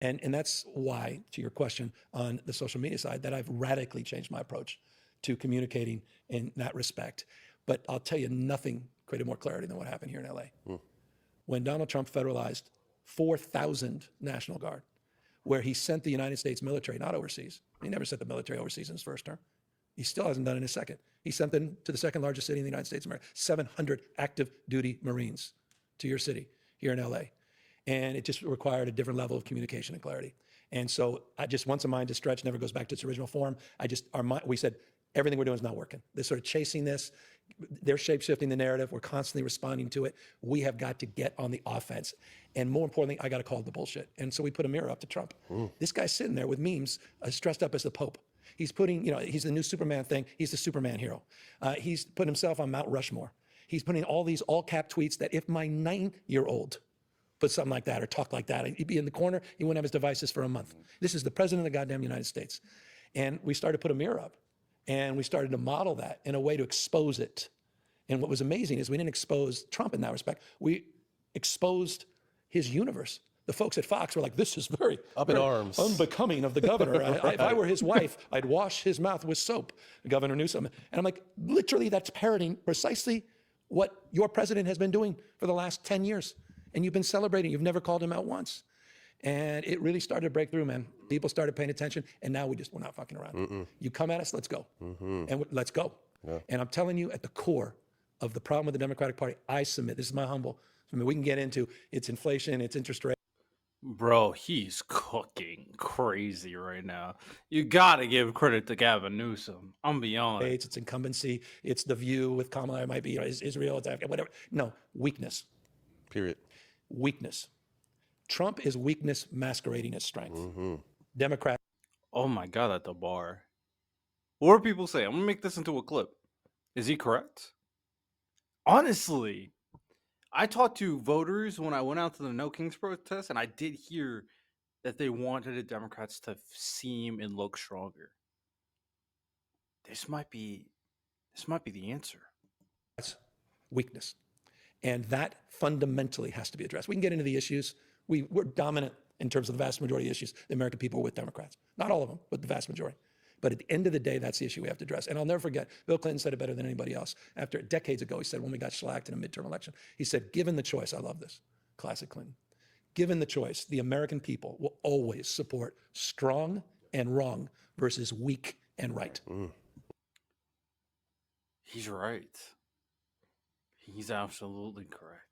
And that's why, to your question on the social media side, that I've radically changed my approach to communicating in that respect. But I'll tell you, nothing created more clarity than what happened here in LA. When Donald Trump federalized 4,000 National Guard, where he sent the United States military, not overseas. He never sent the military overseas in his first term. He still hasn't done it in his second. He sent them to the second largest city in the United States of America, 700 active duty Marines to your city here in LA. And it just required a different level of communication and clarity. And so I just, once a mind is stretched, never goes back to its original form. We said, everything we're doing is not working. They're sort of chasing this. They're shape-shifting the narrative. We're constantly responding to it. We have got to get on the offense. And more importantly, I got to call the bullshit. And so we put a mirror up to Trump. This guy's sitting there with memes, dressed up as the Pope. He's putting, he's the new Superman thing. He's the Superman hero. He's put himself on Mount Rushmore. He's putting all these all-cap tweets that if my 9-year-old put something like that or talk like that, he'd be in the corner. He wouldn't have his devices for a month. This is the president of the goddamn United States. And we started to put a mirror up. And we started to model that in a way to expose it. And what was amazing is we didn't expose Trump in that respect. We exposed his universe. The folks at Fox were like, this is very Up in arms. unbecoming of the governor. If I were his wife, I'd wash his mouth with soap, Governor Newsom. And I'm like, literally, that's parroting precisely what your president has been doing for the last 10 years. And you've been celebrating. You've never called him out once. And it really started to break through, man. People started paying attention, and now we're not fucking around. You come at us, let's go. And let's go. And I'm telling you, at the core of the problem with the Democratic Party, I submit, this is my humble, we can get into it's inflation, it's interest rate. Bro, he's cooking crazy right now. You gotta give credit to Gavin Newsom. I'm beyond. It's incumbency, it's the view with Kamala, it might be Israel, it's Africa, whatever. No, weakness. Period. Weakness. Trump is weakness masquerading as strength. Democrat. Oh my God, at the bar. What are people saying? I'm gonna make this into a clip. Is he correct? Honestly, I talked to voters when I went out to the No Kings protest, and I did hear that they wanted the Democrats to seem and look stronger. This might be the answer. That's weakness. And that fundamentally has to be addressed. We can get into the issues. We're dominant in terms of the vast majority of issues. The American people are with Democrats. Not all of them, but the vast majority. But at the end of the day, that's the issue we have to address. And I'll never forget, Bill Clinton said it better than anybody else. After decades ago, he said, when we got shellacked in a midterm election, he said, given the choice, I love this, classic Clinton, given the choice, the American people will always support strong and wrong versus weak and right. He's right. He's absolutely correct.